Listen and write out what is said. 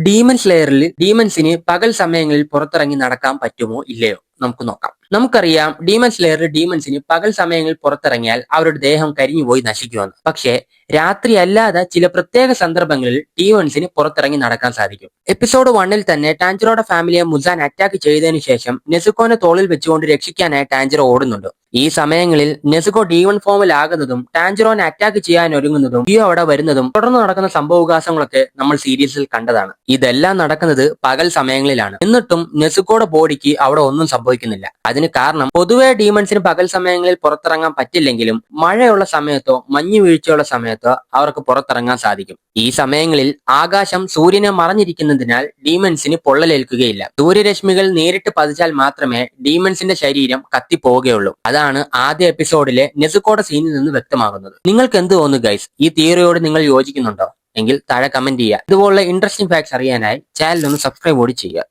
Demon സ്ലെയറിൽ ഡീമൺസിന് പകൽ സമയങ്ങളിൽ പുറത്തിറങ്ങി നടക്കാൻ പറ്റുമോ ഇല്ലയോ നമുക്ക് നോക്കാം. നമുക്കറിയാം ഡീമൺ സ്ലെയറിൽ ഡീമൺസിന് പകൽ സമയങ്ങളിൽ പുറത്തിറങ്ങിയാൽ അവരുടെ ദേഹം കരിഞ്ഞുപോയി നശിക്കുമെന്ന്. പക്ഷേ രാത്രി അല്ലാതെ ചില പ്രത്യേക സന്ദർഭങ്ങളിൽ ഡീമൺസിന് പുറത്തിറങ്ങി നടക്കാൻ സാധിക്കും. എപ്പിസോഡ് 1-ൽ തന്നെ ടാഞ്ചറോയുടെ ഫാമിലിയെ മുസാൻ അറ്റാക്ക് ചെയ്തതിനു ശേഷം നെസുക്കോനെ തോളിൽ വെച്ചുകൊണ്ട് രക്ഷിക്കാനായി ടാഞ്ചറോ ഓടുന്നുണ്ട്. ഈ സമയങ്ങളിൽ നെസുക്കോ ഡീമൺ ഫോമിലാകുന്നതും ടാഞ്ചറോനെ അറ്റാക്ക് ചെയ്യാൻ ഒരുങ്ങുന്നതും ഡിയോ അവിടെ വരുന്നതും തുടർന്ന് നടക്കുന്ന സംഭവവികാസങ്ങളൊക്കെ നമ്മൾ സീരീസിൽ കണ്ടതാണ്. ഇതെല്ലാം നടക്കുന്നത് പകൽ സമയങ്ങളിലാണ്. എന്നിട്ടും നെസുക്കോയുടെ ബോഡിക്ക് അവിടെ ഒന്നും സംഭവിക്കുന്നില്ല. അതിന് കാരണം പൊതുവെ ഡീമൺസിന് പകൽ സമയങ്ങളിൽ പുറത്തിറങ്ങാൻ പറ്റില്ലെങ്കിലും മഴയുള്ള സമയത്തോ മഞ്ഞു വീഴ്ചയുള്ള സമയത്തോ അവർക്ക് പുറത്തിറങ്ങാൻ സാധിക്കും. ഈ സമയങ്ങളിൽ ആകാശം സൂര്യനെ മറഞ്ഞിരിക്കുന്നതിനാൽ ഡീമൺസിന് പൊള്ളലേൽക്കുകയില്ല. സൂര്യരശ്മികൾ നേരിട്ട് പതിച്ചാൽ മാത്രമേ ഡീമൺസിന്റെ ശരീരം കത്തിപ്പോവുകയുള്ളൂ. അതാണ് ആദ്യ എപ്പിസോഡിലെ നെസുക്കോയുടെ സീനിൽ നിന്ന് വ്യക്തമാകുന്നത്. നിങ്ങൾക്ക് എന്ത് തോന്നുന്നു ഗൈസ്? ഈ തിയറിയോട് നിങ്ങൾ യോജിക്കുന്നുണ്ടോ? എങ്കിൽ താഴെ കമന്റ് ചെയ്യുക. ഇതുപോലുള്ള ഇൻട്രസ്റ്റിംഗ് ഫാക്ട്സ് അറിയാനായി ചാനൽ ഒന്ന് സബ്സ്ക്രൈബ് കൂടി ചെയ്യുക.